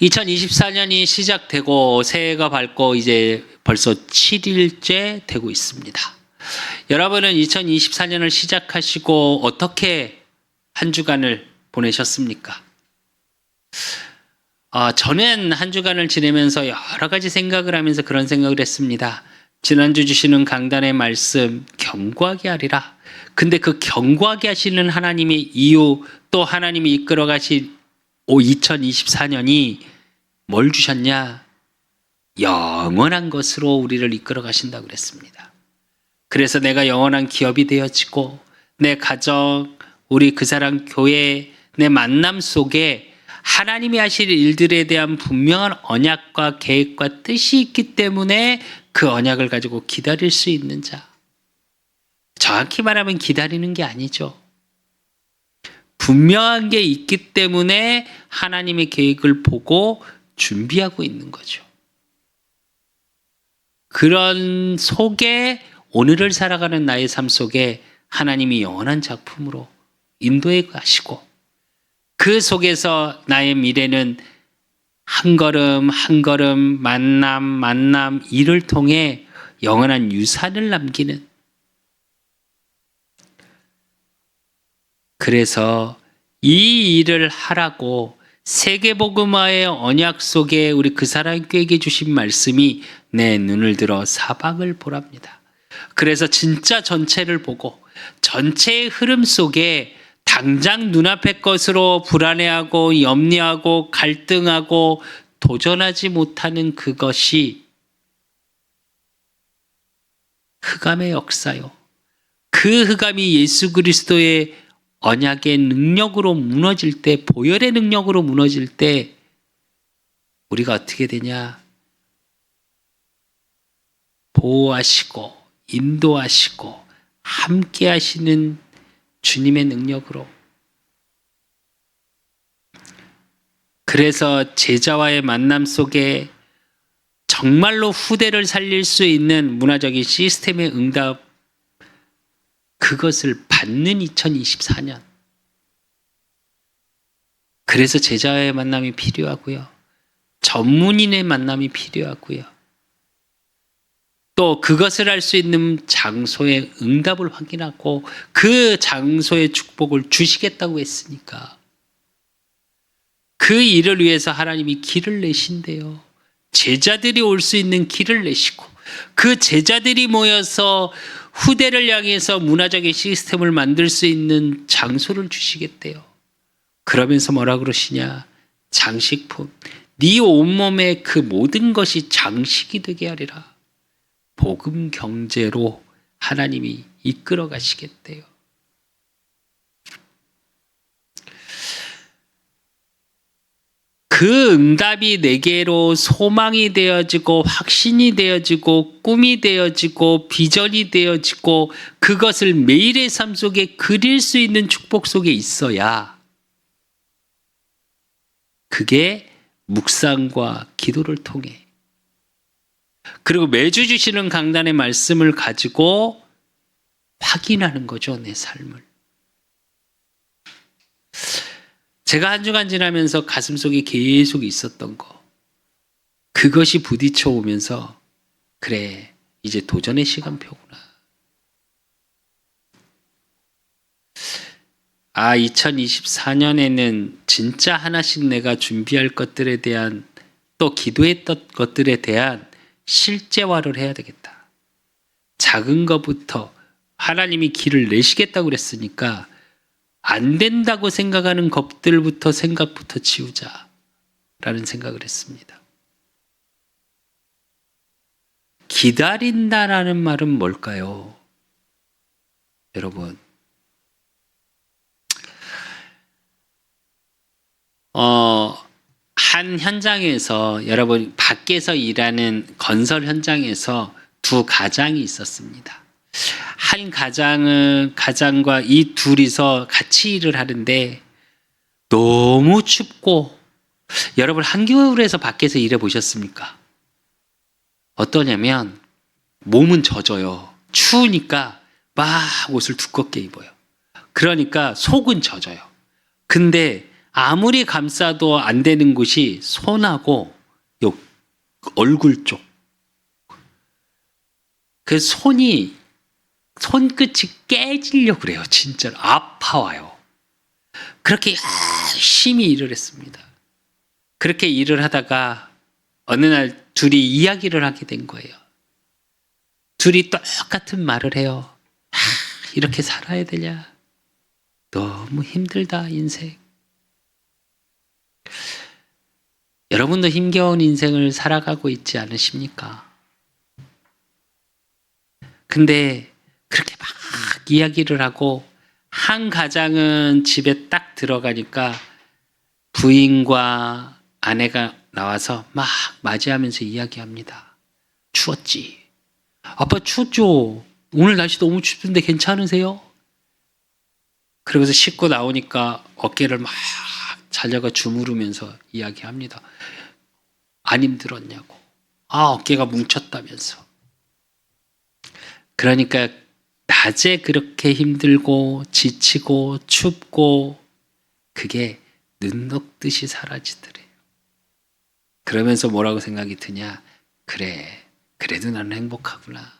2024년이 시작되고 새해가 밝고 이제 벌써 7일째 되고 있습니다. 여러분은 2024년을 시작하시고 어떻게 한 주간을 보내셨습니까? 저는 한 주간을 지내면서 여러 가지 생각을 하면서 그런 생각을 했습니다. 지난주 주시는 강단의 말씀 견고하게 하리라. 근데 그 견고하게 하시는 하나님의 이유, 또 하나님이 이끌어 가실 2024년이 뭘 주셨냐? 영원한 것으로 우리를 이끌어 가신다고 그랬습니다. 그래서 내가 영원한 기업이 되어지고 내 가정, 우리 그 사람 교회, 내 만남 속에 하나님이 하실 일들에 대한 분명한 언약과 계획과 뜻이 있기 때문에 그 언약을 가지고 기다릴 수 있는 자. 정확히 말하면 기다리는 게 아니죠. 분명한 게 있기 때문에 하나님의 계획을 보고 준비하고 있는 거죠. 그런 속에 오늘을 살아가는 나의 삶 속에 하나님이 영원한 작품으로 인도해 가시고 그 속에서 나의 미래는 한 걸음 한 걸음 만남 일을 통해 영원한 유산을 남기는, 그래서 이 일을 하라고 세계복음화의 언약 속에 우리 그 사람에게 주신 말씀이 내 눈을 들어 사방을 보랍니다. 그래서 진짜 전체를 보고 전체의 흐름 속에 당장 눈앞의 것으로 불안해하고 염려하고 갈등하고 도전하지 못하는 그것이 흑암의 역사요. 그 흑암이 예수 그리스도의 언약의 능력으로 무너질 때, 보혈의 능력으로 무너질 때 우리가 어떻게 되냐? 보호하시고 인도하시고 함께 하시는 주님의 능력으로. 그래서 제자와의 만남 속에 정말로 후대를 살릴 수 있는 문화적인 시스템의 응답, 그것을 받는 2024년. 그래서 제자와의 만남이 필요하고요. 전문인의 만남이 필요하고요. 또 그것을 할 수 있는 장소의 응답을 확인하고 그 장소의 축복을 주시겠다고 했으니까 그 일을 위해서 하나님이 길을 내신대요. 제자들이 올 수 있는 길을 내시고 그 제자들이 모여서 후대를 향해서 문화적인 시스템을 만들 수 있는 장소를 주시겠대요. 그러면서 뭐라 그러시냐? 장식품. 네 온몸에 그 모든 것이 장식이 되게 하리라. 복음 경제로 하나님이 이끌어 가시겠대요. 그 응답이 내게로 소망이 되어지고 확신이 되어지고 꿈이 되어지고 비전이 되어지고 그것을 매일의 삶 속에 그릴 수 있는 축복 속에 있어야 그게 묵상과 기도를 통해, 그리고 매주 주시는 강단의 말씀을 가지고 확인하는 거죠, 내 삶을. 제가 한 주간 지나면서 가슴속에 계속 있었던 거, 그것이 부딪혀 오면서 그래, 이제 도전의 시간표구나. 2024년에는 진짜 하나씩 내가 준비할 것들에 대한, 또 기도했던 것들에 대한 실제화를 해야 되겠다. 작은 것부터 하나님이 길을 내시겠다고 그랬으니까 안 된다고 생각하는 것들부터 생각부터 지우자라는 생각을 했습니다. 기다린다라는 말은 뭘까요? 여러분, 한 현장에서, 여러분 밖에서 일하는 건설 현장에서 두 가장이 있었습니다. 한 가장과 이 둘이서 같이 일을 하는데 너무 춥고, 여러분 한겨울에서 밖에서 일해 보셨습니까? 어떠냐면 몸은 젖어요. 추우니까 막 옷을 두껍게 입어요. 그러니까 속은 젖어요. 근데 아무리 감싸도 안 되는 곳이 손하고 요 얼굴 쪽. 그 손끝이 깨지려고 그래요. 진짜로 아파와요. 그렇게 열심히 일을 했습니다. 그렇게 일을 하다가 어느 날 둘이 이야기를 하게 된 거예요. 둘이 똑같은 말을 해요. 이렇게 살아야 되냐? 너무 힘들다, 인생. 여러분도 힘겨운 인생을 살아가고 있지 않으십니까? 근데 그렇게 막 이야기를 하고 한 가장은 집에 딱 들어가니까 부인과 아내가 나와서 막 맞이하면서 이야기합니다. 추웠지? 아빠 추웠죠? 오늘 날씨 너무 춥던데 괜찮으세요? 그러면서 씻고 나오니까 어깨를 막 자려가 주무르면서 이야기합니다. 안 힘들었냐고. 어깨가 뭉쳤다면서. 그러니까 낮에 그렇게 힘들고 지치고 춥고 그게 눈 녹듯이 사라지더래요. 그러면서 뭐라고 생각이 드냐? 그래, 그래도 나는 행복하구나.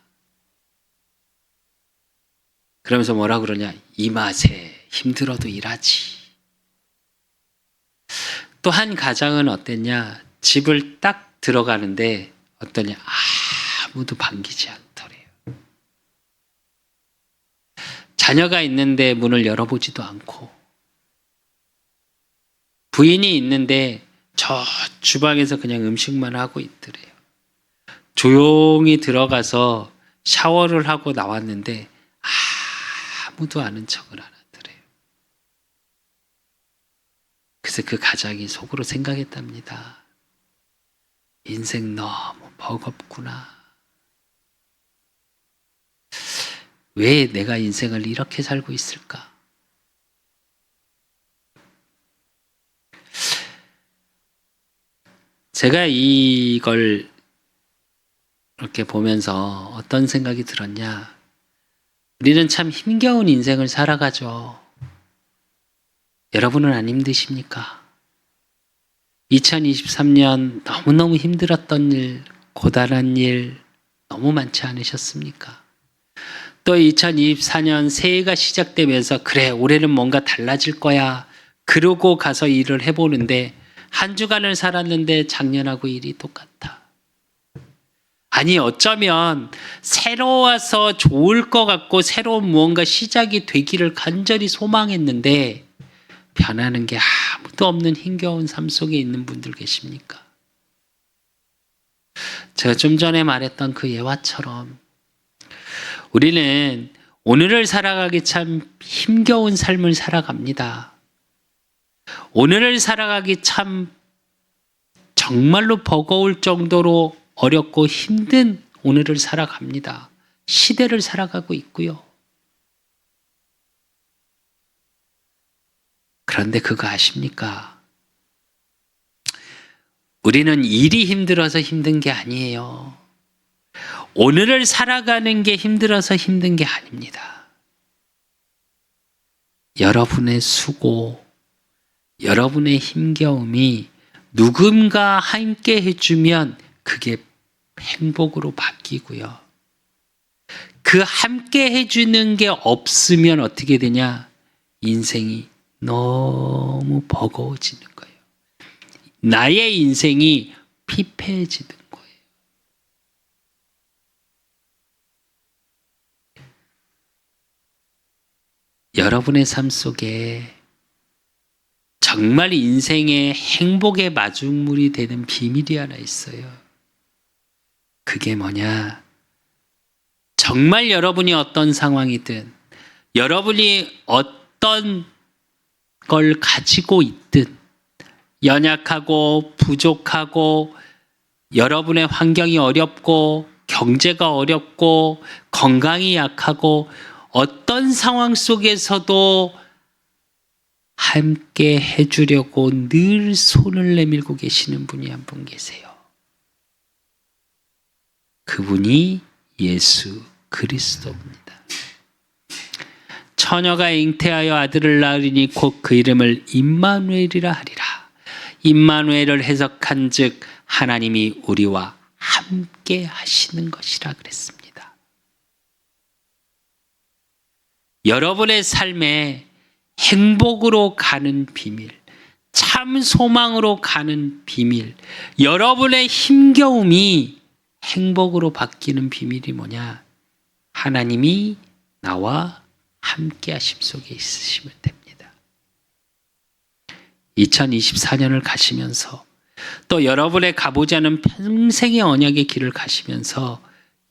그러면서 뭐라 그러냐? 이 맛에 힘들어도 일하지. 또 한 가장은 어땠냐? 집을 딱 들어가는데 어떠냐? 아무도 반기지 않더래요. 자녀가 있는데 문을 열어보지도 않고 부인이 있는데 저 주방에서 그냥 음식만 하고 있더래요. 조용히 들어가서 샤워를 하고 나왔는데 아무도 아는 척을 안 하더래요. 그래서 그 가장이 속으로 생각했답니다. 인생 너무 버겁구나. 왜 내가 인생을 이렇게 살고 있을까? 제가 이걸 이렇게 보면서 어떤 생각이 들었냐? 우리는 참 힘겨운 인생을 살아가죠. 여러분은 안 힘드십니까? 2023년 너무너무 힘들었던 일, 고단한 일 너무 많지 않으셨습니까? 또 2024년 새해가 시작되면서 그래, 올해는 뭔가 달라질 거야. 그러고 가서 일을 해보는데 한 주간을 살았는데 작년하고 일이 똑같아. 아니 어쩌면 새로워서 좋을 것 같고 새로운 무언가 시작이 되기를 간절히 소망했는데 변하는 게 아무도 없는 힘겨운 삶 속에 있는 분들 계십니까? 제가 좀 전에 말했던 그 예화처럼 우리는 오늘을 살아가기 참 힘겨운 삶을 살아갑니다. 오늘을 살아가기 참 정말로 버거울 정도로 어렵고 힘든 오늘을 살아갑니다. 시대를 살아가고 있고요. 그런데 그거 아십니까? 우리는 일이 힘들어서 힘든 게 아니에요. 오늘을 살아가는 게 힘들어서 힘든 게 아닙니다. 여러분의 수고, 여러분의 힘겨움이 누군가 함께 해주면 그게 행복으로 바뀌고요. 그 함께 해주는 게 없으면 어떻게 되냐? 인생이 너무 버거워지는 거예요. 나의 인생이 피폐해지는 거예요. 여러분의 삶 속에 정말 인생의 행복의 마중물이 되는 비밀이 하나 있어요. 그게 뭐냐? 정말 여러분이 어떤 상황이든 여러분이 어떤 걸 가지고 있든 연약하고 부족하고 여러분의 환경이 어렵고 경제가 어렵고 건강이 약하고 어떤 상황 속에서도 함께 해주려고 늘 손을 내밀고 계시는 분이 한 분 계세요. 그분이 예수 그리스도입니다. 처녀가 잉태하여 아들을 낳으리니 곧 그 이름을 임마누엘이라 하리라. 임마누엘을 해석한즉 하나님이 우리와 함께 하시는 것이라 그랬습니다. 여러분의 삶에 행복으로 가는 비밀, 참 소망으로 가는 비밀, 여러분의 힘겨움이 행복으로 바뀌는 비밀이 뭐냐? 하나님이 나와 함께 하심 속에 있으시면 됩니다. 2024년을 가시면서 또 여러분의 가보지 않은 평생의 언약의 길을 가시면서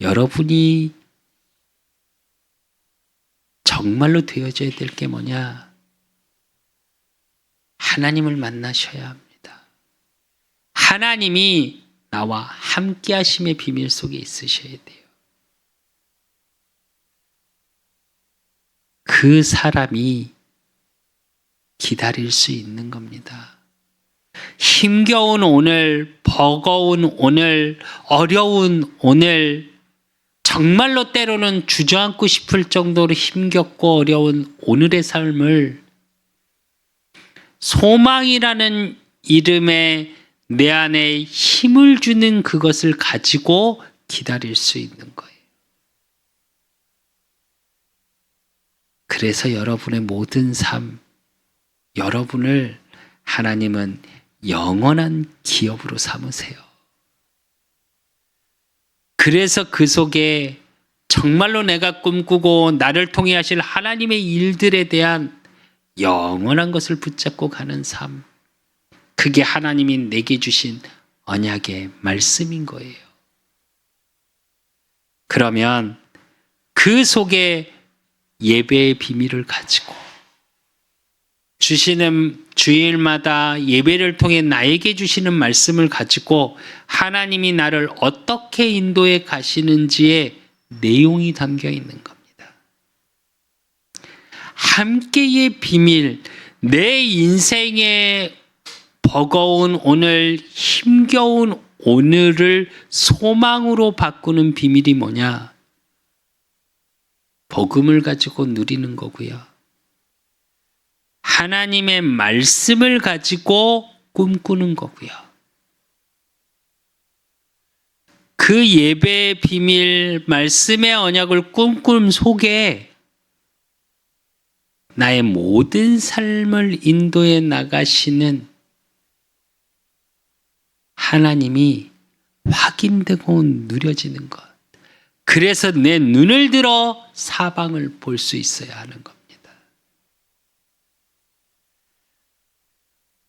여러분이 정말로 되어져야 될 게 뭐냐? 하나님을 만나셔야 합니다. 하나님이 나와 함께 하심의 비밀 속에 있으셔야 돼요. 그 사람이 기다릴 수 있는 겁니다. 힘겨운 오늘, 버거운 오늘, 어려운 오늘, 정말로 때로는 주저앉고 싶을 정도로 힘겹고 어려운 오늘의 삶을 소망이라는 이름의 내 안에 힘을 주는 그것을 가지고 기다릴 수 있는 거예요. 그래서 여러분의 모든 삶, 여러분을 하나님은 영원한 기업으로 삼으세요. 그래서 그 속에 정말로 내가 꿈꾸고 나를 통해 하실 하나님의 일들에 대한 영원한 것을 붙잡고 가는 삶, 그게 하나님이 내게 주신 언약의 말씀인 거예요. 그러면 그 속에 예배의 비밀을 가지고 주시는 주일마다 예배를 통해 나에게 주시는 말씀을 가지고 하나님이 나를 어떻게 인도해 가시는지의 내용이 담겨 있는 겁니다. 함께의 비밀, 내 인생의 버거운 오늘, 힘겨운 오늘을 소망으로 바꾸는 비밀이 뭐냐? 복음을 가지고 누리는 거고요. 하나님의 말씀을 가지고 꿈꾸는 거고요. 그 예배의 비밀, 말씀의 언약을 꿈꿈 속에 나의 모든 삶을 인도해 나가시는 하나님이 확인되고 누려지는 것. 그래서 내 눈을 들어 사방을 볼 수 있어야 하는 겁니다.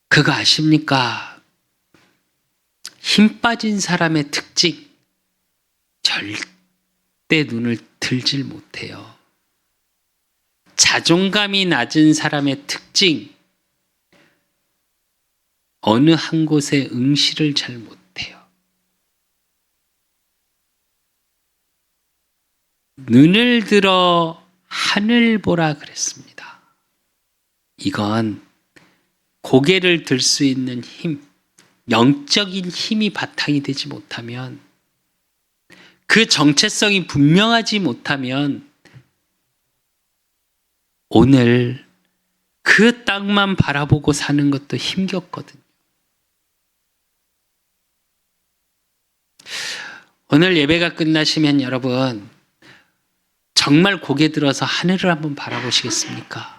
그거 아십니까? 힘 빠진 사람의 특징, 절대 눈을 들질 못해요. 자존감이 낮은 사람의 특징, 어느 한 곳에 응시를 잘 못해요. 눈을 들어 하늘 보라 그랬습니다. 이건 고개를 들 수 있는 힘, 영적인 힘이 바탕이 되지 못하면, 그 정체성이 분명하지 못하면 오늘 그 땅만 바라보고 사는 것도 힘겹거든요. 오늘 예배가 끝나시면 여러분 정말 고개 들어서 하늘을 한번 바라보시겠습니까?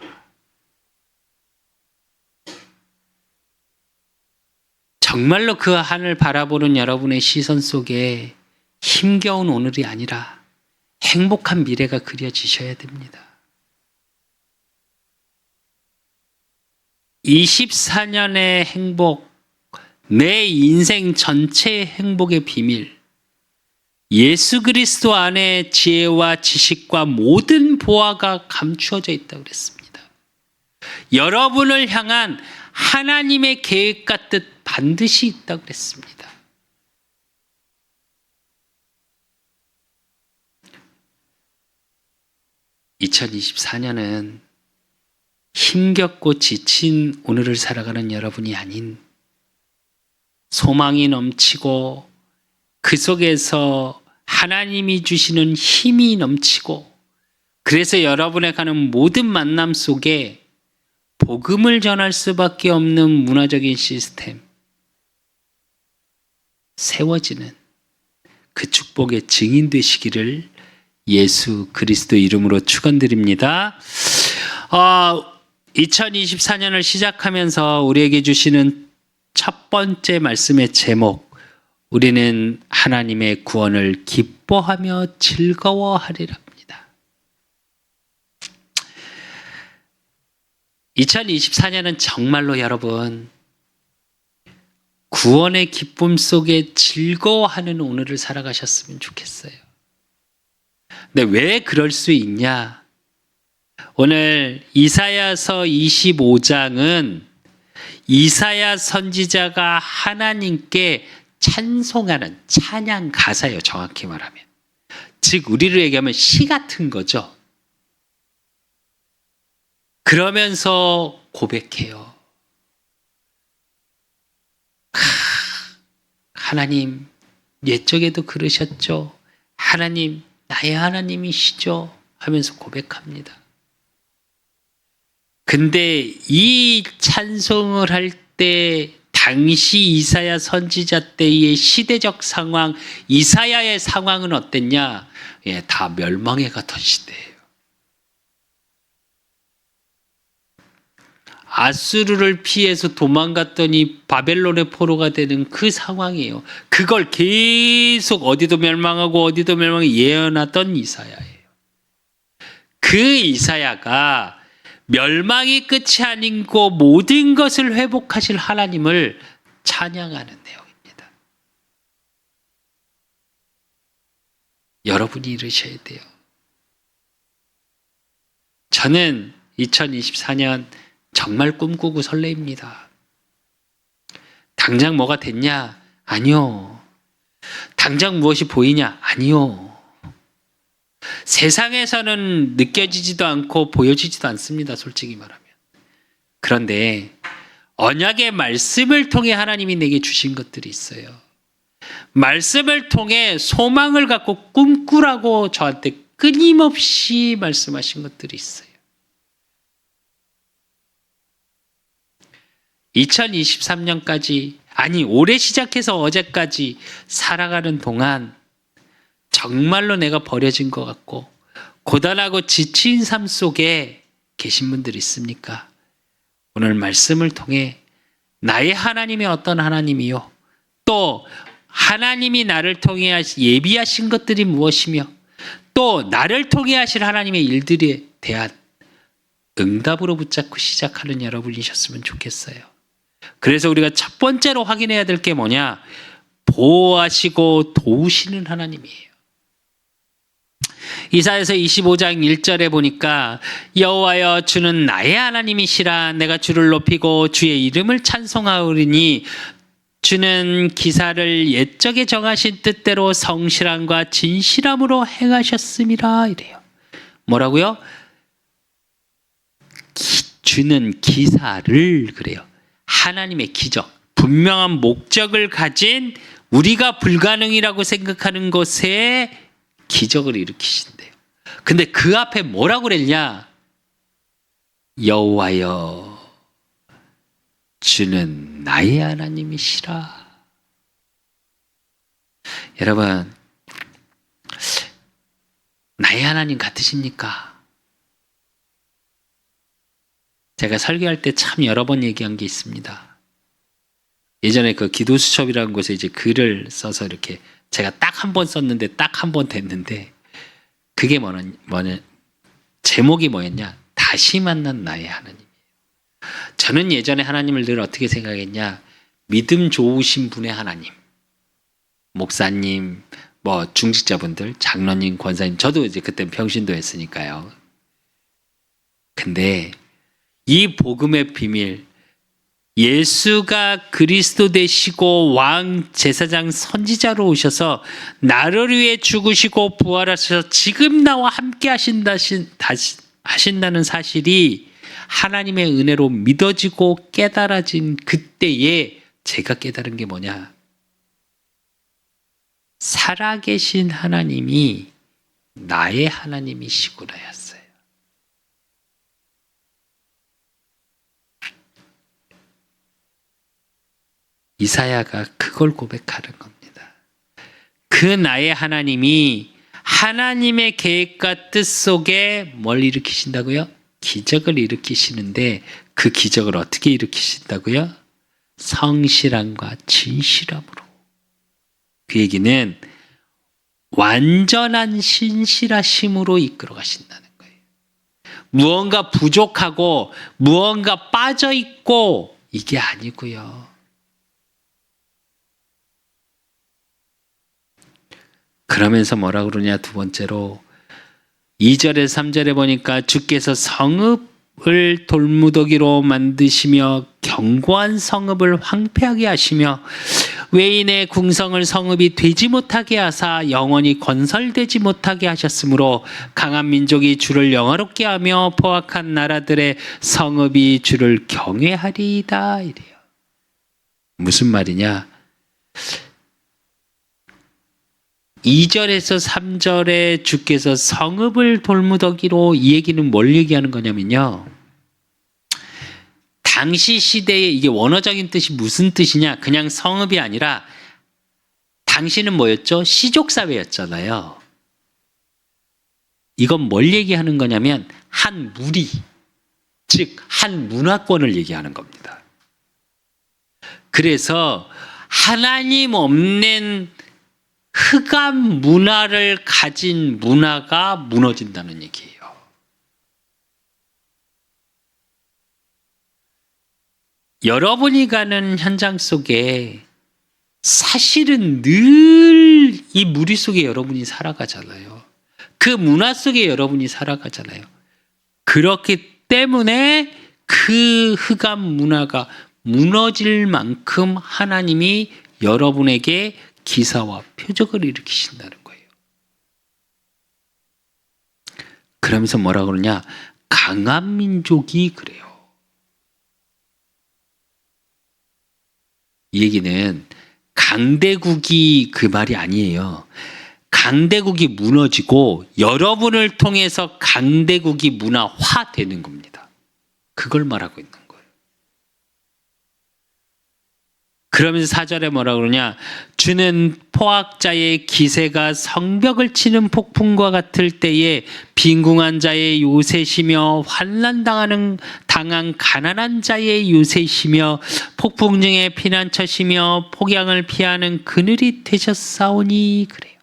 정말로 그 하늘 바라보는 여러분의 시선 속에 힘겨운 오늘이 아니라 행복한 미래가 그려지셔야 됩니다. 24년의 행복, 내 인생 전체의 행복의 비밀, 예수 그리스도 안에 지혜와 지식과 모든 보화가 감추어져 있다고 그랬습니다. 여러분을 향한 하나님의 계획 같듯 반드시 있다고 그랬습니다. (2024년은) 힘겹고 지친 오늘을 살아가는 여러분이 아닌 소망이 넘치고 그 속에서 하나님이 주시는 힘이 넘치고 그래서 여러분의 가는 모든 만남 속에 복음을 전할 수밖에 없는 문화적인 시스템 세워지는 그 축복의 증인 되시기를 예수 그리스도 이름으로 축원드립니다. 2024년을 시작하면서 우리에게 주시는 첫 번째 말씀의 제목, 우리는 하나님의 구원을 기뻐하며 즐거워하리라. 2024년은 정말로 여러분 구원의 기쁨 속에 즐거워하는 오늘을 살아가셨으면 좋겠어요. 근데 왜 그럴 수 있냐? 오늘 이사야서 25장은 이사야 선지자가 하나님께 찬송하는 찬양 가사예요. 정확히 말하면. 즉 우리로 얘기하면 시 같은 거죠. 그러면서 고백해요. 하나님, 옛적에도 그러셨죠. 하나님, 나의 하나님이시죠. 하면서 고백합니다. 근데 이 찬송을 할 때 당시 이사야 선지자 때의 시대적 상황, 이사야의 상황은 어땠냐? 다 멸망에 갔던 시대예요. 아수르를 피해서 도망갔더니 바벨론의 포로가 되는 그 상황이에요. 그걸 계속 어디도 멸망하고 어디도 멸망하고 예언하던 이사야예요. 그 이사야가 멸망이 끝이 아니고 모든 것을 회복하실 하나님을 찬양하는 내용입니다. 여러분이 이러셔야 돼요. 저는 2024년 정말 꿈꾸고 설레입니다. 당장 뭐가 됐냐? 아니요. 당장 무엇이 보이냐? 아니요. 세상에서는 느껴지지도 않고 보여지지도 않습니다. 솔직히 말하면. 그런데 언약의 말씀을 통해 하나님이 내게 주신 것들이 있어요. 말씀을 통해 소망을 갖고 꿈꾸라고 저한테 끊임없이 말씀하신 것들이 있어요. 2023년까지, 아니 올해 시작해서 어제까지 살아가는 동안 정말로 내가 버려진 것 같고 고단하고 지친 삶 속에 계신 분들 있습니까? 오늘 말씀을 통해 나의 하나님이 어떤 하나님이요, 또 하나님이 나를 통해 예비하신 것들이 무엇이며 또 나를 통해 하실 하나님의 일들에 대한 응답으로 붙잡고 시작하는 여러분이셨으면 좋겠어요. 그래서 우리가 첫 번째로 확인해야 될 게 뭐냐? 보호하시고 도우시는 하나님이에요. 이사야서 25장 1절에 보니까 여호와여 주는 나의 하나님이시라. 내가 주를 높이고 주의 이름을 찬송하오리니 주는 기사를 옛적에 정하신 뜻대로 성실함과 진실함으로 행하셨음이라. 이래요. 뭐라고요? 주는 기사를, 그래요. 하나님의 기적, 분명한 목적을 가진 우리가 불가능이라고 생각하는 것에 기적을 일으키신대요. 근데 그 앞에 뭐라고 그랬냐? 여호와여 주는 나의 하나님이시라. 여러분, 나의 하나님 같으십니까? 제가 설교할 때 참 여러 번 얘기한 게 있습니다. 예전에 그 기도수첩이라는 곳에 이제 글을 써서 이렇게 제가 딱 한 번 썼는데 딱 한 번 됐는데, 그게 뭐냐, 제목이 뭐였냐? 다시 만난 나의 하나님이에요. 저는 예전에 하나님을 늘 어떻게 생각했냐? 믿음 좋으신 분의 하나님, 목사님, 뭐 중직자분들, 장로님, 권사님, 저도 이제 그때 평신도 했으니까요. 근데 이 복음의 비밀, 예수가 그리스도 되시고 왕, 제사장, 선지자로 오셔서 나를 위해 죽으시고 부활하셔서 지금 나와 함께 하신다는 사실이 하나님의 은혜로 믿어지고 깨달아진 그때에 제가 깨달은 게 뭐냐? 살아계신 하나님이 나의 하나님이시구나였어요. 이사야가 그걸 고백하는 겁니다. 그 나의 하나님이 하나님의 계획과 뜻 속에 뭘 일으키신다고요? 기적을 일으키시는데 그 기적을 어떻게 일으키신다고요? 성실함과 진실함으로. 그 얘기는 완전한 신실하심으로 이끌어 가신다는 거예요. 무언가 부족하고 무언가 빠져 있고 이게 아니고요. 그러면서 뭐라 그러냐, 두 번째로 2절에 3절에 보니까 주께서 성읍을 돌무더기로 만드시며 견고한 성읍을 황폐하게 하시며 외인의 궁성을 성읍이 되지 못하게 하사 영원히 건설되지 못하게 하셨으므로 강한 민족이 주를 영화롭게 하며 포악한 나라들의 성읍이 주를 경외하리이다 이래요. 무슨 말이냐? 2절에서 3절에 주께서 성읍을 돌무더기로, 이 얘기는 뭘 얘기하는 거냐면요, 당시 시대에 이게 원어적인 뜻이 무슨 뜻이냐, 그냥 성읍이 아니라 당시는 뭐였죠? 시족사회였잖아요. 이건 뭘 얘기하는 거냐면 한 무리, 즉 한 문화권을 얘기하는 겁니다. 그래서 하나님 없는 흑암 문화를 가진 문화가 무너진다는 얘기예요. 여러분이 가는 현장 속에 사실은 늘 이 무리 속에 여러분이 살아가잖아요. 그 문화 속에 여러분이 살아가잖아요. 그렇기 때문에 그 흑암 문화가 무너질 만큼 하나님이 여러분에게 기사와 표적을 일으키신다는 거예요. 그러면서 뭐라 그러냐? 강한 민족이 그래요. 이 얘기는 강대국이 그 말이 아니에요. 강대국이 무너지고 여러분을 통해서 강대국이 문화화되는 겁니다. 그걸 말하고 있는 거예요. 그러면서 4절에 뭐라 그러냐? 주는 포악자의 기세가 성벽을 치는 폭풍과 같을 때에 빈궁한 자의 요새시며 환난당한 가난한 자의 요새시며 폭풍 중에 피난처시며 폭양을 피하는 그늘이 되셨사오니 그래요.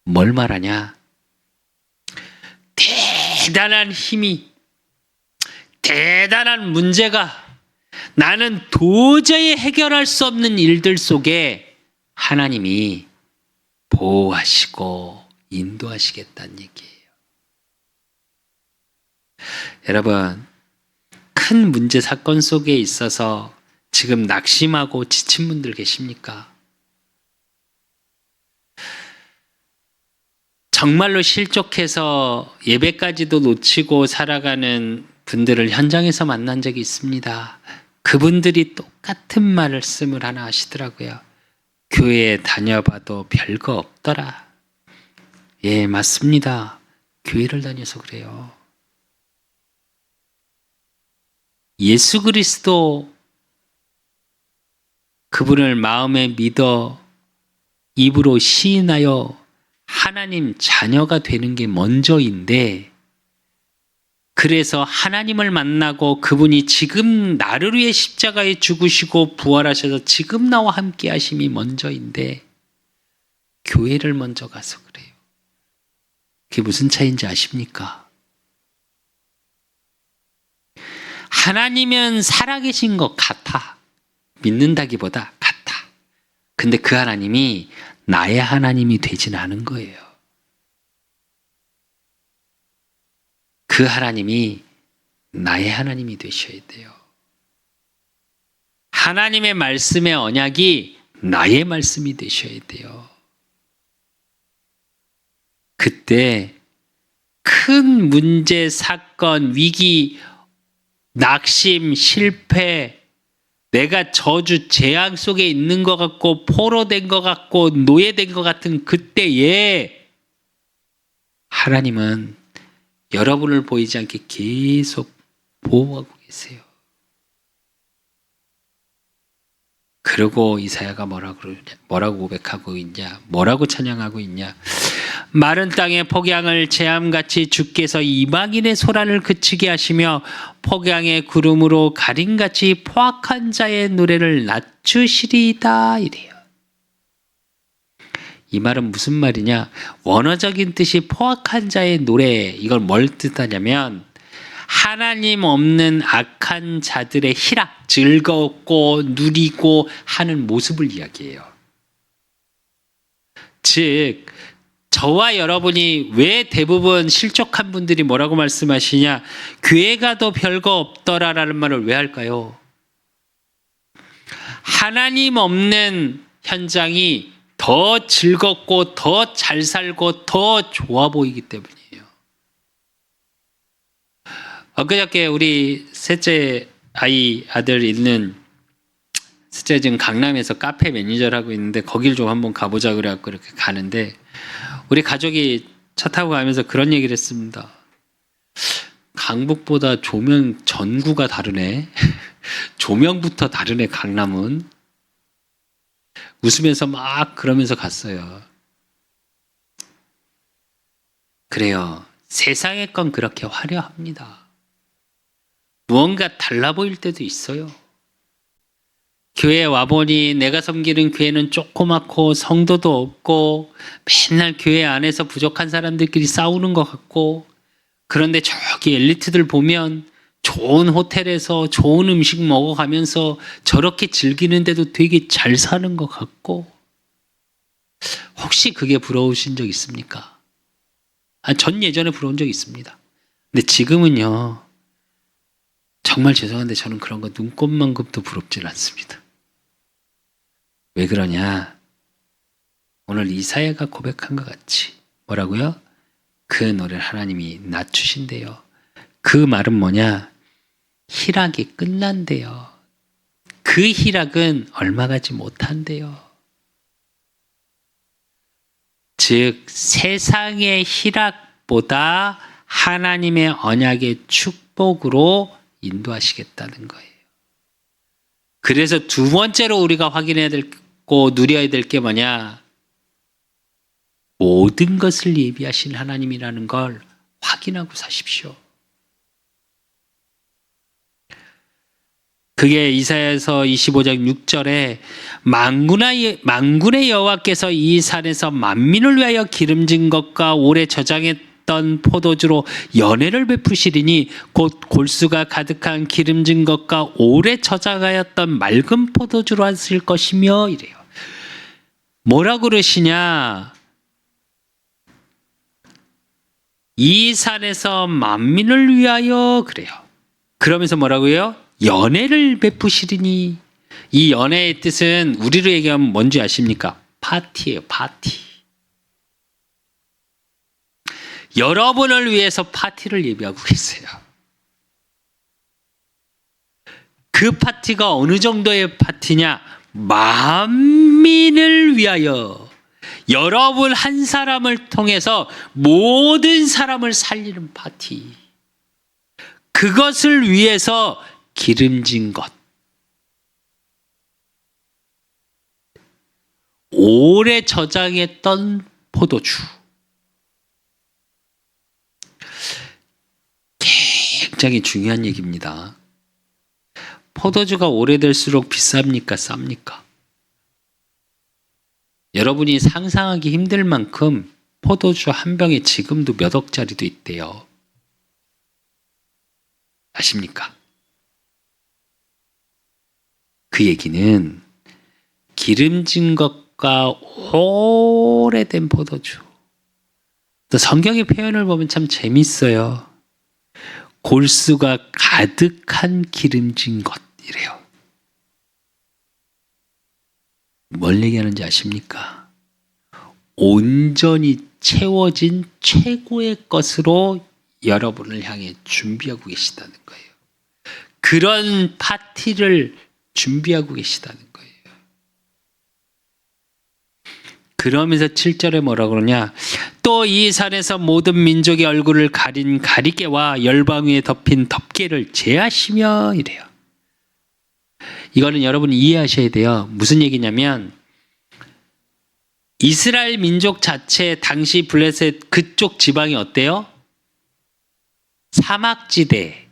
뭘 말하냐? 대단한 힘이, 대단한 문제가, 나는 도저히 해결할 수 없는 일들 속에 하나님이 보호하시고 인도하시겠다는 얘기예요. 여러분, 큰 문제 사건 속에 있어서 지금 낙심하고 지친 분들 계십니까? 정말로 실족해서 예배까지도 놓치고 살아가는 분들을 현장에서 만난 적이 있습니다. 그분들이 똑같은 말씀을 하나 하시더라고요. 교회에 다녀봐도 별거 없더라. 예, 맞습니다. 교회를 다녀서 그래요. 예수 그리스도 그분을 마음에 믿어 입으로 시인하여 하나님 자녀가 되는 게 먼저인데, 그래서 하나님을 만나고 그분이 지금 나를 위해 십자가에 죽으시고 부활하셔서 지금 나와 함께 하심이 먼저인데 교회를 먼저 가서 그래요. 그게 무슨 차이인지 아십니까? 하나님은 살아계신 것 같아. 믿는다기보다 같아. 근데 그 하나님이 나의 하나님이 되진 않은 거예요. 그 하나님이 나의 하나님이 되셔야 돼요. 하나님의 말씀의 언약이 나의 말씀이 되셔야 돼요. 그때 큰 문제, 사건, 위기, 낙심, 실패, 내가 저주, 재앙 속에 있는 것 같고 포로된 것 같고 노예된 것 같은 그때에 하나님은 여러분을 보이지 않게 계속 보호하고 계세요. 그리고 이사야가 뭐라고 고백하고 있냐? 뭐라고 찬양하고 있냐? 마른 땅의 폭양을 재암같이 주께서 이방인의 소란을 그치게 하시며 폭양의 구름으로 가림같이 포악한 자의 노래를 낮추시리이다 이래요. 이 말은 무슨 말이냐? 원어적인 뜻이 포악한 자의 노래, 이걸 뭘 뜻하냐면 하나님 없는 악한 자들의 희락, 즐겁고 누리고 하는 모습을 이야기해요. 즉 저와 여러분이 왜 대부분 실족한 분들이 뭐라고 말씀하시냐? 교회 가도 별거 없더라라는 말을 왜 할까요? 하나님 없는 현장이 더 즐겁고 더 잘 살고 더 좋아 보이기 때문이에요. 엊그저께 우리 셋째 아들 있는, 셋째 지금 강남에서 카페 매니저를 하고 있는데 거길 좀 한번 가보자 그래갖고 이렇게 가는데 우리 가족이 차 타고 가면서 그런 얘기를 했습니다. 강북보다 조명 전구가 다르네. 조명부터 다르네 강남은. 웃으면서 막 그러면서 갔어요. 그래요. 세상의 건 그렇게 화려합니다. 무언가 달라 보일 때도 있어요. 교회에 와보니 내가 섬기는 교회는 조그맣고 성도도 없고 맨날 교회 안에서 부족한 사람들끼리 싸우는 것 같고, 그런데 저기 엘리트들 보면 좋은 호텔에서 좋은 음식 먹어가면서 저렇게 즐기는데도 되게 잘 사는 것 같고, 혹시 그게 부러우신 적 있습니까? 전 예전에 부러운 적 있습니다. 근데 지금은요, 정말 죄송한데 저는 그런 거 눈꼽만큼도 부럽진 않습니다. 왜 그러냐? 오늘 이사야가 고백한 것 같이 뭐라고요? 그 노래를 하나님이 낮추신대요. 그 말은 뭐냐? 희락이 끝난대요. 그 희락은 얼마 가지 못한대요. 즉 세상의 희락보다 하나님의 언약의 축복으로 인도하시겠다는 거예요. 그래서 두 번째로 우리가 확인해야 되고 누려야 될 게 뭐냐? 모든 것을 예비하신 하나님이라는 걸 확인하고 사십시오. 그게 이사야서 25장 6절에 만군의 여호와께서 이 산에서 만민을 위하여 기름진 것과 오래 저장했던 포도주로 연회를 베푸시리니 곧 골수가 가득한 기름진 것과 오래 저장하였던 맑은 포도주로 하실 것이며 이래요. 뭐라고 그러시냐? 이 산에서 만민을 위하여 그래요. 그러면서 뭐라고요? 연회를 베푸시리니. 이 연회의 뜻은 우리로 얘기하면 뭔지 아십니까? 파티예요. 파티. 여러분을 위해서 파티를 예비하고 계세요. 그 파티가 어느 정도의 파티냐? 만민을 위하여, 여러분 한 사람을 통해서 모든 사람을 살리는 파티. 그것을 위해서 기름진 것, 오래 저장했던 포도주. 굉장히 중요한 얘기입니다. 포도주가 오래될수록 비쌉니까? 쌉니까? 여러분이 상상하기 힘들 만큼 포도주 한 병에 지금도 몇 억짜리도 있대요. 아십니까? 그 얘기는 기름진 것과 오래된 포도주. 또 성경의 표현을 보면 참 재밌어요. 골수가 가득한 기름진 것이래요. 뭘 얘기하는지 아십니까? 온전히 채워진 최고의 것으로 여러분을 향해 준비하고 계시다는 거예요. 그런 파티를 준비하고 계시다는 거예요. 그러면서 7절에 뭐라고 그러냐? 또 이 산에서 모든 민족의 얼굴을 가린 가리개와 열방 위에 덮인 덮개를 제하시며 이래요. 이거는 여러분이 이해하셔야 돼요. 무슨 얘기냐면 이스라엘 민족 자체 당시 블레셋 그쪽 지방이 어때요? 사막지대,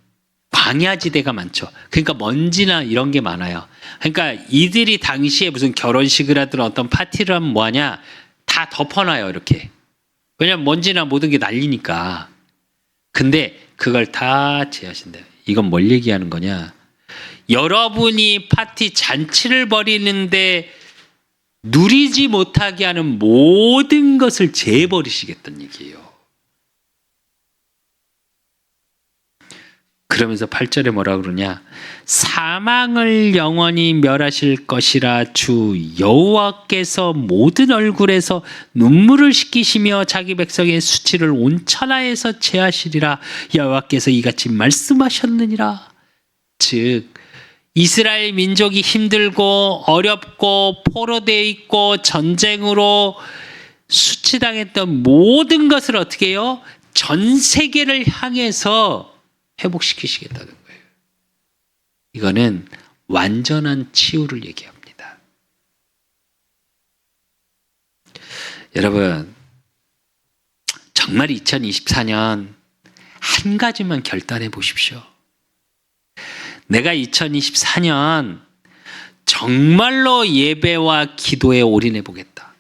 광야지대가 많죠. 그러니까 먼지나 이런 게 많아요. 그러니까 이들이 당시에 무슨 결혼식을 하든 어떤 파티를 하면 뭐하냐? 다 덮어놔요, 이렇게. 왜냐면 먼지나 모든 게 날리니까. 근데 그걸 다 제하신대요. 이건 뭘 얘기하는 거냐? 여러분이 파티 잔치를 벌이는데 누리지 못하게 하는 모든 것을 제해버리시겠다는 얘기예요. 그러면서 8절에 뭐라 그러냐? 사망을 영원히 멸하실 것이라 주 여호와께서 모든 얼굴에서 눈물을 씻기시며 자기 백성의 수치를 온 천하에서 제하시리라. 여호와께서 이같이 말씀하셨느니라. 즉 이스라엘 민족이 힘들고 어렵고 포로되어 있고 전쟁으로 수치당했던 모든 것을 어떻게 해요? 전 세계를 향해서 회복시키시겠다는 거예요. 이거는 완전한 치유를 얘기합니다. 여러분, 정말 2024년 한 가지만 결단해 보십시오. 내가 2024년 정말로 예배와 기도에 올인해 보겠다.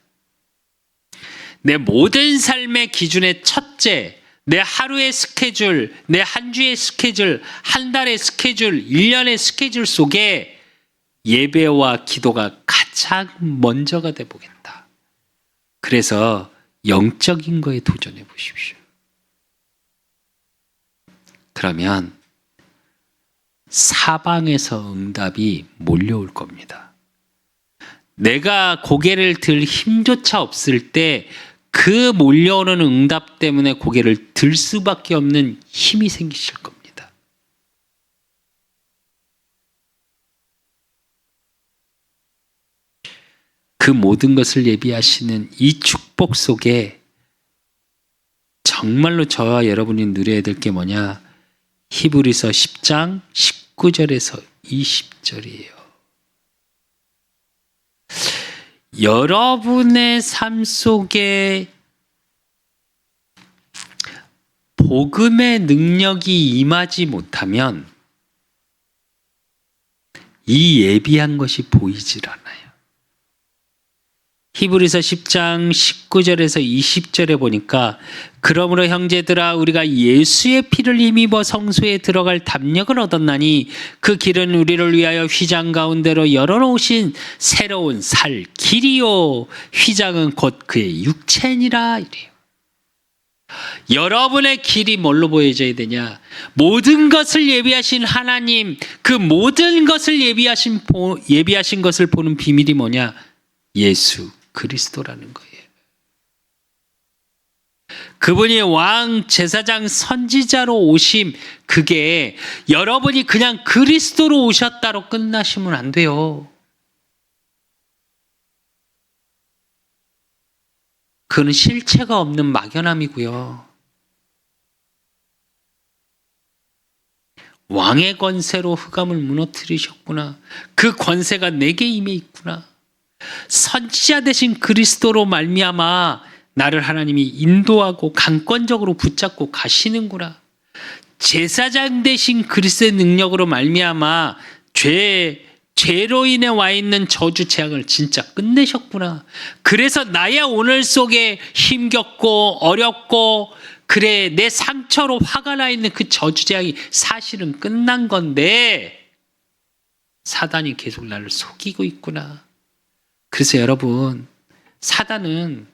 내 모든 삶의 기준의 첫째, 내 하루의 스케줄, 내 한 주의 스케줄, 한 달의 스케줄, 1년의 스케줄 속에 예배와 기도가 가장 먼저가 돼 보겠다. 그래서 영적인 거에 도전해 보십시오. 그러면 사방에서 응답이 몰려올 겁니다. 내가 고개를 들 힘조차 없을 때 그 몰려오는 응답 때문에 고개를 들 수밖에 없는 힘이 생기실 겁니다. 그 모든 것을 예비하시는 이 축복 속에 정말로 저와 여러분이 누려야 될 게 뭐냐? 히브리서 10장 19절에서 20절이에요. 여러분의 삶 속에 복음의 능력이 임하지 못하면 이 예비한 것이 보이질 않아요. 히브리서 10장 19절에서 20절에 보니까 그러므로 형제들아 우리가 예수의 피를 힘입어 성소에 들어갈 담력을 얻었나니 그 길은 우리를 위하여 휘장 가운데로 열어놓으신 새로운 살 길이요 휘장은 곧 그의 육체니라 이래요. 여러분의 길이 뭘로 보여져야 되냐? 모든 것을 예비하신 하나님, 그 모든 것을 예비하신 것을 보는 비밀이 뭐냐? 예수 그리스도라는 거예요. 그분이 왕, 제사장, 선지자로 오심, 그게 여러분이 그냥 그리스도로 오셨다로 끝나시면 안 돼요. 그는 실체가 없는 막연함이고요. 왕의 권세로 흑암을 무너뜨리셨구나. 그 권세가 내게 임해 있구나. 선지자 되신 그리스도로 말미암아 나를 하나님이 인도하고 강권적으로 붙잡고 가시는구나. 제사장 되신 그리스도의 능력으로 말미암아 죄로 인해 와 있는 저주 재앙을 진짜 끝내셨구나. 그래서 나의 오늘 속에 힘겹고 어렵고 그래 내 상처로 화가 나 있는 그 저주 재앙이 사실은 끝난 건데 사단이 계속 나를 속이고 있구나. 그래서 여러분, 사단은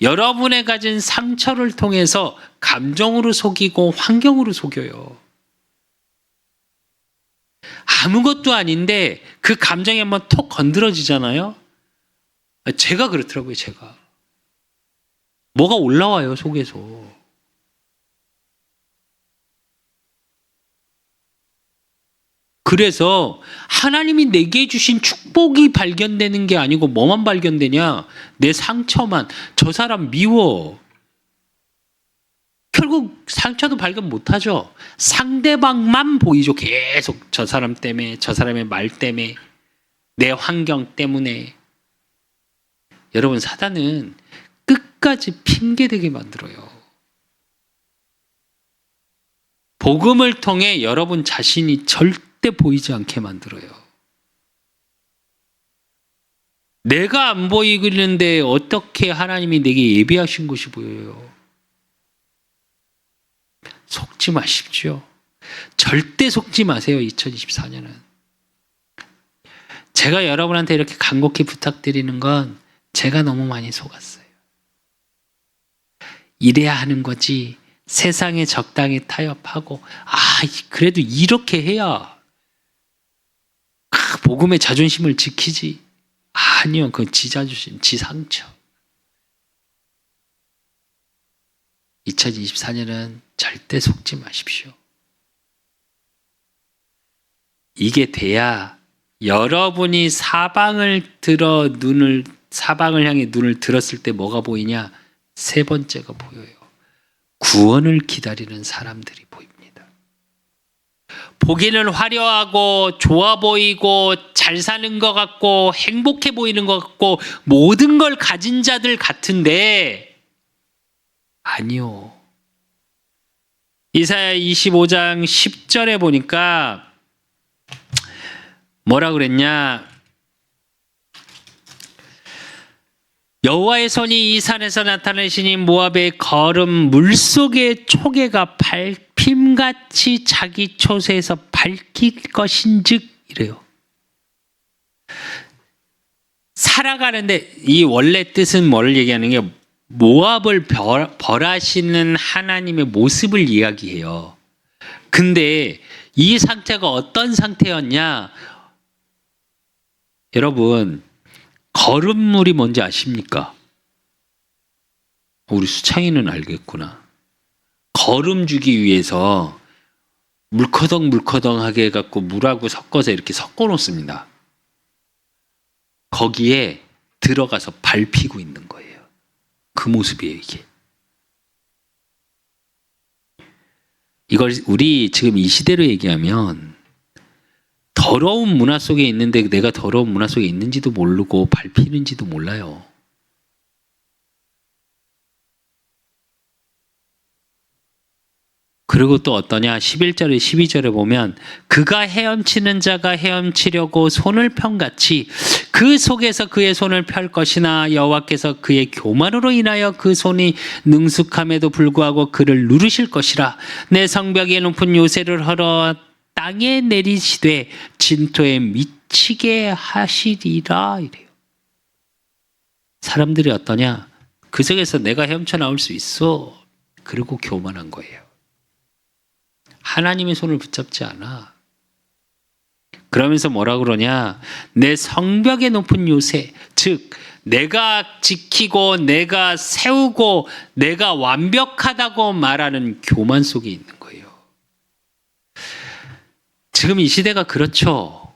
여러분의 가진 상처를 통해서 감정으로 속이고 환경으로 속여요. 아무것도 아닌데 그 감정이 한번 톡 건드려지잖아요. 제가 그렇더라고요. 제가 뭐가 올라와요 속에서. 그래서 하나님이 내게 주신 축복이 발견되는 게 아니고 뭐만 발견되냐? 내 상처만. 저 사람 미워. 결국 상처도 발견 못하죠. 상대방만 보이죠. 계속 저 사람 때문에, 저 사람의 말 때문에. 내 환경 때문에. 여러분, 사단은 끝까지 핑계대게 만들어요. 복음을 통해 여러분 자신이 절대 보이지 않게 만들어요. 내가 안 보이는데 어떻게 하나님이 내게 예비하신 것이 보여요? 속지 마십시오. 절대 속지 마세요. 2024년은. 제가 여러분한테 이렇게 간곡히 부탁드리는 건 제가 너무 많이 속았어요. 이래야 하는 거지. 세상에 적당히 타협하고, 그래도 이렇게 해야 복음의 자존심을 지키지. 아니요, 그건 지 자존심, 지 상처. 2024년은 절대 속지 마십시오. 이게 돼야 여러분이 사방을 향해 눈을 들었을 때 뭐가 보이냐? 세 번째가 보여요. 구원을 기다리는 사람들이 보입니다. 보기는 화려하고 좋아 보이고 잘 사는 것 같고 행복해 보이는 것 같고 모든 걸 가진 자들 같은데 아니요. 이사야 25장 10절에 보니까 뭐라 그랬냐? 여호와의 손이 이 산에서 나타내시니 모압의 걸음 물속의 초계가 밟힘같이 자기 초세에서 밝힐 것인즉 이래요. 살아가는데 이 원래 뜻은 뭐를 얘기하는 게 모압을 벌하시는 하나님의 모습을 이야기해요. 근데 이 상태가 어떤 상태였냐? 여러분, 걸음물이 뭔지 아십니까? 우리 수창이는 알겠구나. 걸음 주기 위해서 물커덩물커덩하게 해갖고 물하고 섞어서 이렇게 섞어 놓습니다. 거기에 들어가서 밟히고 있는 거예요. 그 모습이에요, 이게. 이걸 우리 지금 이 시대로 얘기하면 더러운 문화 속에 있는데 내가 더러운 문화 속에 있는지도 모르고 밟히는지도 몰라요. 그리고 또 어떠냐? 11절에 12절에 보면 그가 헤엄치는 자가 헤엄치려고 손을 편같이 그 속에서 그의 손을 펼 것이나 여호와께서 그의 교만으로 인하여 그 손이 능숙함에도 불구하고 그를 누르실 것이라. 내 성벽에 높은 요새를 헐어 땅에 내리시되 진토에 미치게 하시리라 이래요. 사람들이 어떠냐? 그 속에서 내가 헤엄쳐 나올 수 있어. 그리고 교만한 거예요. 하나님의 손을 붙잡지 않아. 그러면서 뭐라 그러냐? 내 성벽에 높은 요새, 즉 내가 지키고 내가 세우고 내가 완벽하다고 말하는 교만 속에 있는 거예요. 지금 이 시대가 그렇죠.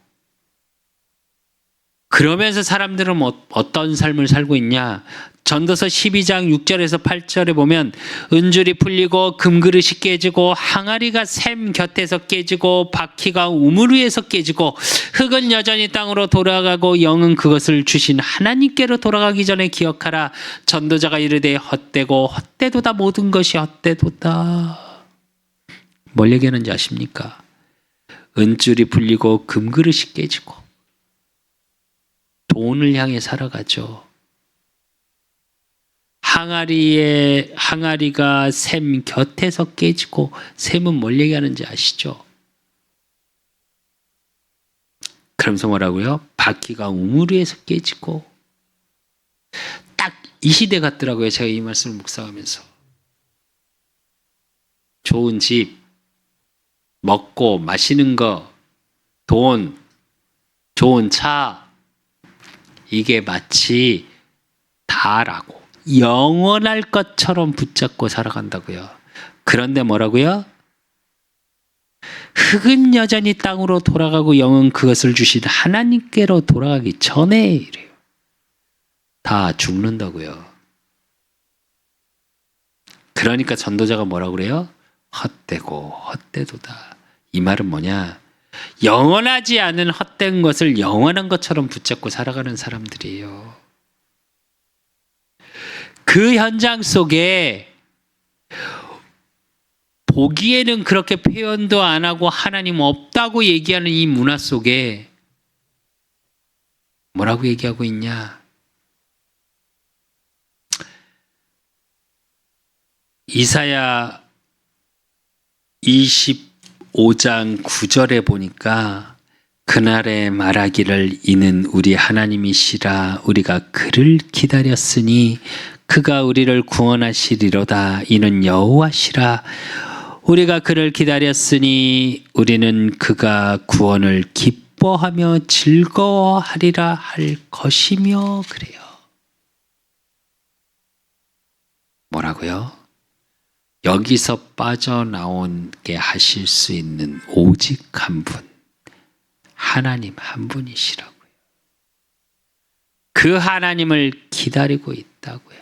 그러면서 사람들은 어떤 삶을 살고 있냐? 전도서 12장 6절에서 8절에 보면 은줄이 풀리고 금그릇이 깨지고 항아리가 샘 곁에서 깨지고 바퀴가 우물 위에서 깨지고 흙은 여전히 땅으로 돌아가고 영은 그것을 주신 하나님께로 돌아가기 전에 기억하라. 전도자가 이르되 헛되고 헛되도다. 모든 것이 헛되도다. 뭘 얘기하는지 아십니까? 은줄이 풀리고 금그릇이 깨지고 돈을 향해 살아가죠. 항아리가 샘 곁에서 깨지고, 샘은 뭘 얘기하는지 아시죠? 그러면서 뭐라고요? 바퀴가 우물 위에서 깨지고. 딱 이 시대 같더라고요. 제가 이 말씀을 묵상하면서. 좋은 집, 먹고 마시는 거, 돈, 좋은 차, 이게 마치 다라고 영원할 것처럼 붙잡고 살아간다고요. 그런데 뭐라고요? 흙은 여전히 땅으로 돌아가고 영은 그것을 주신 하나님께로 돌아가기 전에 이래요. 다 죽는다고요. 그러니까 전도자가 뭐라고 그래요? 헛되고 헛되도다. 이 말은 뭐냐? 영원하지 않은 헛된 것을 영원한 것처럼 붙잡고 살아가는 사람들이에요. 그 현장 속에 보기에는 그렇게 표현도 안 하고 하나님 없다고 얘기하는 이 문화 속에 뭐라고 얘기하고 있냐? 이사야 25장 9절에 보니까 그날에 말하기를 이는 우리 하나님이시라 우리가 그를 기다렸으니 그가 우리를 구원하시리로다. 이는 여호와시라 우리가 그를 기다렸으니 우리는 그가 구원을 기뻐하며 즐거워하리라 할 것이며 그래요. 뭐라고요? 여기서 빠져나오게 하실 수 있는 오직 한 분, 하나님 한 분이시라고요. 그 하나님을 기다리고 있다고요.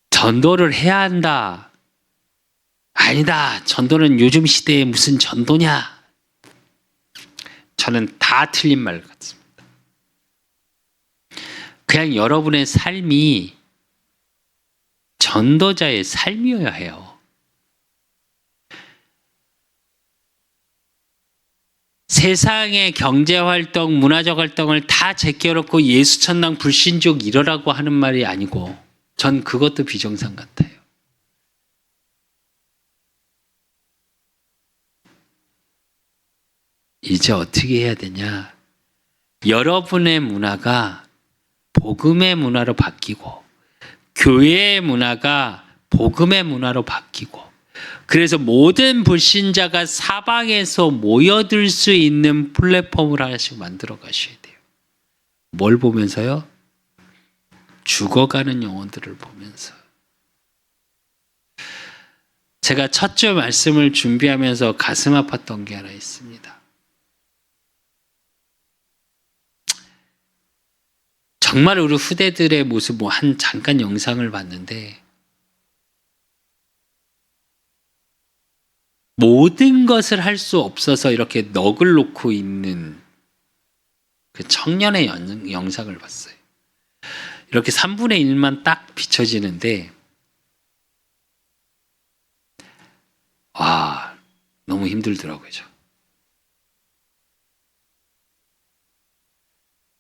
전도를 해야 한다. 아니다. 전도는 요즘 시대에 무슨 전도냐. 저는 다 틀린 말 같습니다. 그냥 여러분의 삶이 전도자의 삶이어야 해요. 세상의 경제활동, 문화적 활동을 다 제껴놓고 예수천당 불신족 이러라고 하는 말이 아니고 전 그것도 비정상 같아요. 이제 어떻게 해야 되냐? 여러분의 문화가 복음의 문화로 바뀌고 교회의 문화가 복음의 문화로 바뀌고 그래서 모든 불신자가 사방에서 모여들 수 있는 플랫폼을 하나씩 만들어 가셔야 돼요. 뭘 보면서요? 죽어가는 영혼들을 보면서. 제가 첫 주 말씀을 준비하면서 가슴 아팠던 게 하나 있습니다. 정말 우리 후대들의 모습 한 잠깐 영상을 봤는데 모든 것을 할 수 없어서 이렇게 넋을 놓고 있는 그 청년의 영상을 봤어요. 이렇게 3분의 1만 딱 비춰지는데 와, 너무 힘들더라고요.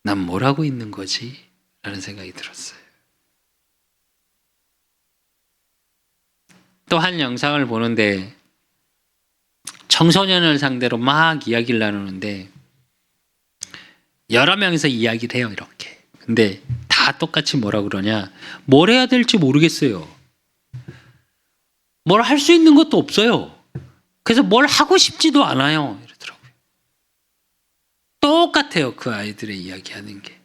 난 뭘 하고 있는 거지? 라는 생각이 들었어요. 또 한 영상을 보는데 청소년을 상대로 막 이야기를 나누는데 여러 명이서 이야기를 해요. 이렇게. 근데 다 똑같이 뭐라 그러냐? 뭘 해야 될지 모르겠어요. 뭘 할 수 있는 것도 없어요. 그래서 뭘 하고 싶지도 않아요. 이러더라고요. 똑같아요. 그 아이들의 이야기하는 게.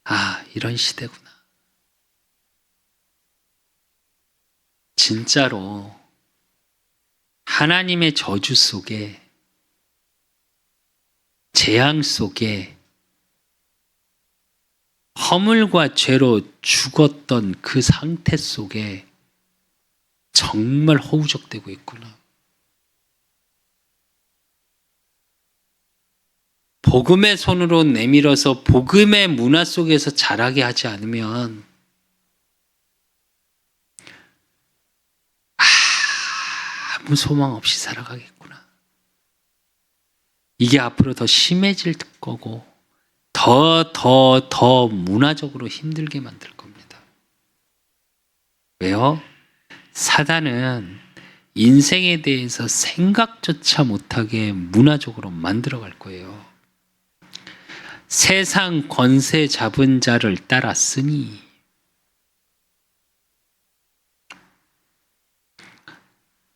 아, 이런 시대구나. 진짜로 하나님의 저주 속에 재앙 속에 허물과 죄로 죽었던 그 상태 속에 정말 허우적대고 있구나. 복음의 손으로 내밀어서 복음의 문화 속에서 자라게 하지 않으면 아무 소망 없이 살아가겠구나. 이게 앞으로 더 심해질 거고 더 문화적으로 힘들게 만들 겁니다. 왜요? 사단은 인생에 대해서 생각조차 못하게 문화적으로 만들어 갈 거예요. 세상 권세 잡은 자를 따랐으니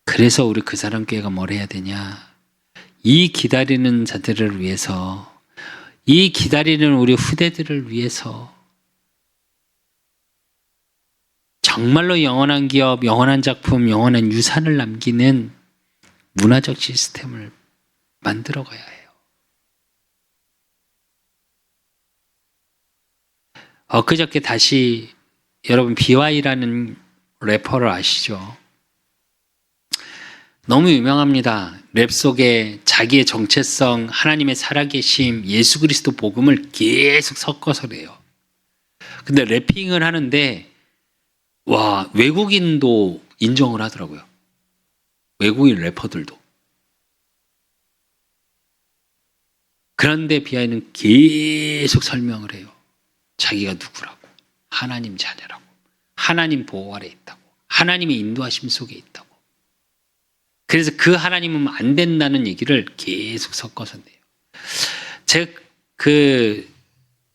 그래서 우리 그 사람 교회가 뭘 해야 되냐? 이 기다리는 자들을 위해서 이 기다리는 우리 후대들을 위해서 정말로 영원한 기업, 영원한 작품, 영원한 유산을 남기는 문화적 시스템을 만들어 가야 해요. 엊그저께 다시 여러분 BY라는 래퍼를 아시죠? 너무 유명합니다. 랩 속에 자기의 정체성, 하나님의 살아계심, 예수 그리스도 복음을 계속 섞어서 내요. 근데 래핑을 하는데 와, 외국인도 인정을 하더라고요. 외국인 래퍼들도. 그런데 비하이는 계속 설명을 해요. 자기가 누구라고, 하나님 자녀라고, 하나님 보호 아래 있다고, 하나님의 인도하심 속에 있다고. 그래서 그 하나님은 안 된다는 얘기를 계속 섞어서 내요. 제가 그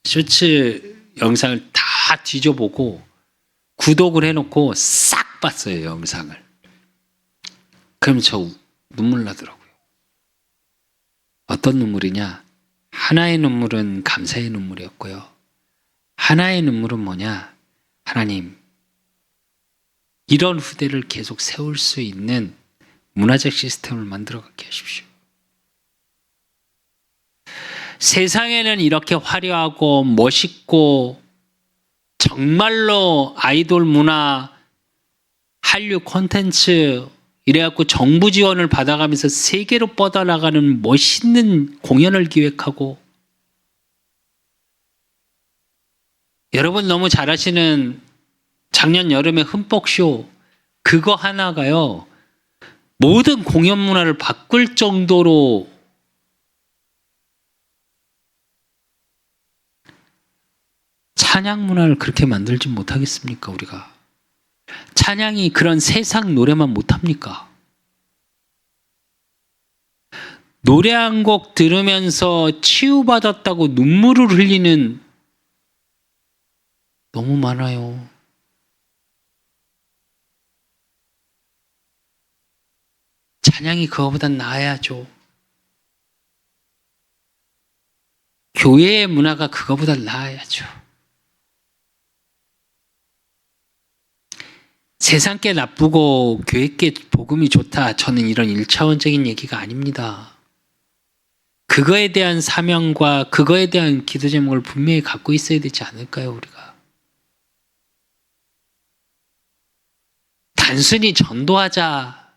쇼츠 영상을 다 뒤져보고 구독을 해놓고 싹 봤어요, 영상을. 그럼 저 눈물 나더라고요. 어떤 눈물이냐? 하나의 눈물은 감사의 눈물이었고요. 하나의 눈물은 뭐냐? 하나님, 이런 후대를 계속 세울 수 있는 문화적 시스템을 만들어가게 하십시오. 세상에는 이렇게 화려하고 멋있고 정말로 아이돌 문화, 한류 콘텐츠 이래갖고 정부 지원을 받아가면서 세계로 뻗어나가는 멋있는 공연을 기획하고, 여러분 너무 잘 아시는 작년 여름에 흠뻑쇼, 그거 하나가요 모든 공연 문화를 바꿀 정도로 찬양 문화를 그렇게 만들지 못하겠습니까? 우리가 찬양이 그런 세상 노래만 못합니까? 노래 한 곡 들으면서 치유받았다고 눈물을 흘리는 너무 많아요. 찬양이 그거보단 나아야죠. 교회의 문화가 그거보단 나아야죠. 세상 게 나쁘고 교회 게 복음이 좋다. 저는 이런 1차원적인 얘기가 아닙니다. 그거에 대한 사명과 그거에 대한 기도 제목을 분명히 갖고 있어야 되지 않을까요, 우리가? 단순히 전도하자,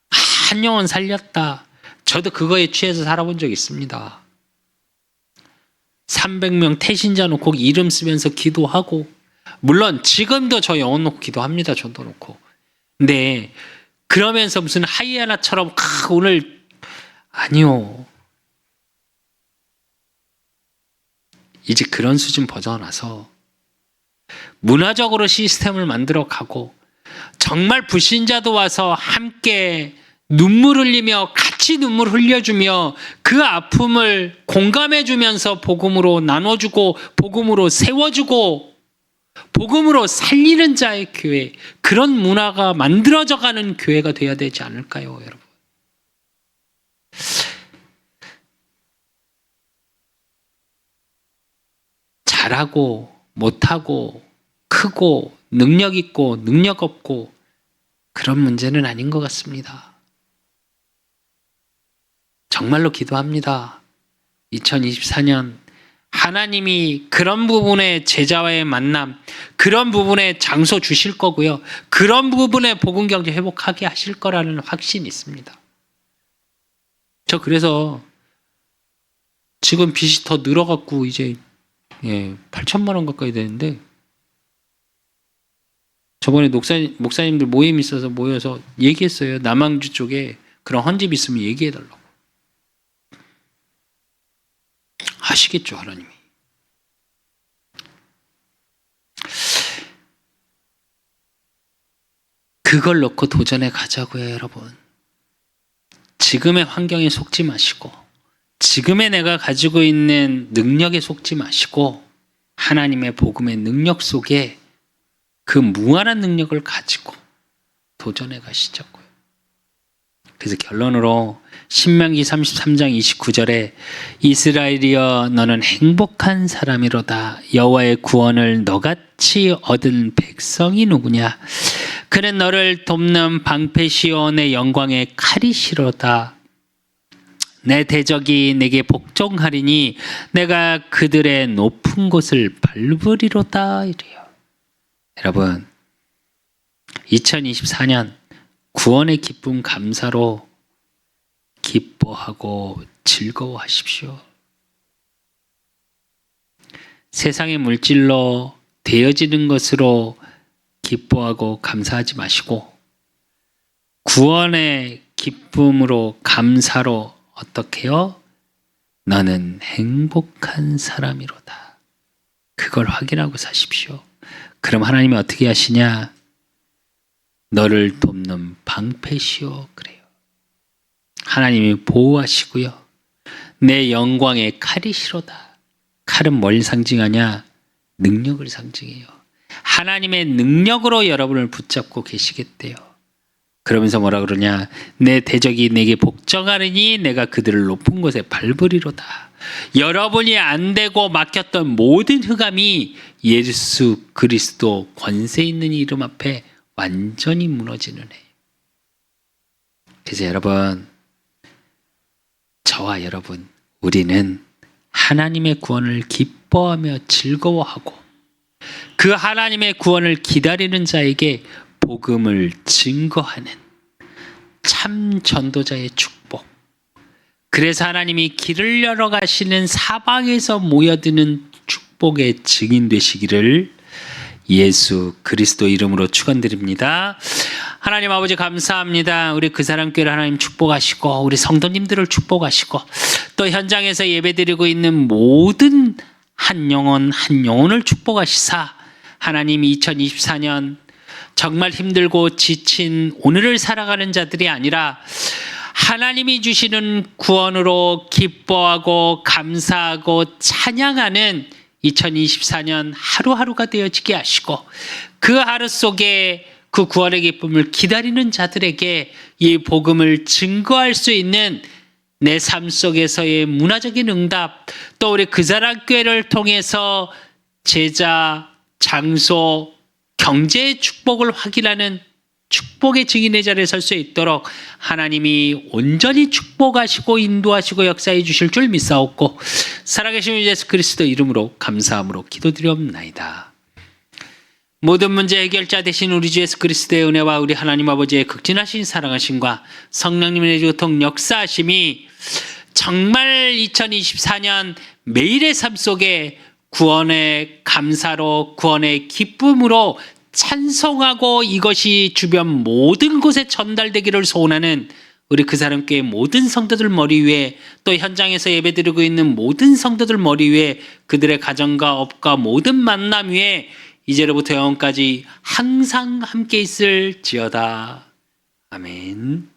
한 영혼 살렸다. 저도 그거에 취해서 살아본 적 있습니다. 300명 태신자 놓고 이름 쓰면서 기도하고, 물론 지금도 저 영혼 놓고 기도합니다. 전도 놓고. 근데 그러면서 무슨 하이에나처럼 오늘 아니요. 이제 그런 수준 벗어나서 문화적으로 시스템을 만들어 가고, 정말 불신자도 와서 함께 눈물 흘리며 같이 눈물 흘려주며 그 아픔을 공감해주면서 복음으로 나눠주고 복음으로 세워주고 복음으로 살리는 자의 교회, 그런 문화가 만들어져 가는 교회가 돼야 되지 않을까요, 여러분? 잘하고 못하고 크고 능력 있고 능력 없고 그런 문제는 아닌 것 같습니다. 정말로 기도합니다. 2024년 하나님이 그런 부분에 제자와의 만남, 그런 부분에 장소 주실 거고요. 그런 부분에 복음 경제 회복하게 하실 거라는 확신이 있습니다. 저 그래서 지금 빚이 더 늘어갖고 이제 8천만 원 가까이 되는데, 저번에 목사님들 모임 있어서 모여서 얘기했어요. 남항주 쪽에 그런 헌집 있으면 얘기해달라고. 하시겠죠, 하나님이. 그걸 놓고 도전해 가자고요, 여러분. 지금의 환경에 속지 마시고, 지금의 내가 가지고 있는 능력에 속지 마시고, 하나님의 복음의 능력 속에 그 무한한 능력을 가지고 도전해 가시자고요. 그래서 결론으로 신명기 33장 29절에 이스라엘이여 너는 행복한 사람이로다. 여호와의 구원을 너같이 얻은 백성이 누구냐? 그는 너를 돕는 방패시오 내 영광의 칼이시로다. 내 대적이 내게 복종하리니 내가 그들의 높은 곳을 밟으리로다. 이래요. 여러분, 2024년 구원의 기쁨 감사로 기뻐하고 즐거워하십시오. 세상의 물질로 되어지는 것으로 기뻐하고 감사하지 마시고 구원의 기쁨으로 감사로 어떻게 해요? 너는 행복한 사람이로다. 그걸 확인하고 사십시오. 그럼 하나님이 어떻게 하시냐? 너를 돕는 방패시오. 그래요. 하나님이 보호하시고요. 내 영광의 칼이시로다. 칼은 뭘 상징하냐? 능력을 상징해요. 하나님의 능력으로 여러분을 붙잡고 계시겠대요. 그러면서 뭐라 그러냐? 내 대적이 내게 복종하느니 내가 그들을 높은 곳에 밟으리로다. 여러분이 안 되고 맡겼던 모든 흑암이 예수 그리스도 권세 있는 이름 앞에 완전히 무너지는 해. 그래서 여러분, 저와 여러분, 우리는 하나님의 구원을 기뻐하며 즐거워하고 그 하나님의 구원을 기다리는 자에게 복음을 증거하는 참 전도자의 축복. 그래서 하나님이 길을 열어 가시는 사방에서 모여드는 축복의 증인 되시기를 예수 그리스도 이름으로 축원드립니다. 하나님 아버지 감사합니다. 우리 그 사람 교회를 하나님 축복하시고 우리 성도님들을 축복하시고 또 현장에서 예배드리고 있는 모든 한 영혼 한 영혼을 축복하시사 하나님 2024년 정말 힘들고 지친 오늘을 살아가는 자들이 아니라 하나님이 주시는 구원으로 기뻐하고 감사하고 찬양하는 2024년 하루하루가 되어지게 하시고 그 하루 속에 그 구원의 기쁨을 기다리는 자들에게 이 복음을 증거할 수 있는 내 삶 속에서의 문화적인 응답, 또 우리 그 사람 교회를 통해서 제자, 장소, 경제의 축복을 확인하는 축복의 증인의 자리에 설 수 있도록 하나님이 온전히 축복하시고 인도하시고 역사해 주실 줄 믿사옵고 살아계신 예수 그리스도 이름으로 감사함으로 기도드리옵나이다. 모든 문제 해결자 되신 우리 주 예수 그리스도의 은혜와 우리 하나님 아버지의 극진하신 사랑하심과 성령님의 교통 역사하심이 정말 2024년 매일의 삶 속에 구원의 감사로 구원의 기쁨으로 찬송하고 이것이 주변 모든 곳에 전달되기를 소원하는 우리 그 사람 교회 모든 성도들 머리 위에 또 현장에서 예배드리고 있는 모든 성도들 머리 위에 그들의 가정과 업과 모든 만남 위에 이제로부터 영원까지 항상 함께 있을지어다. 아멘.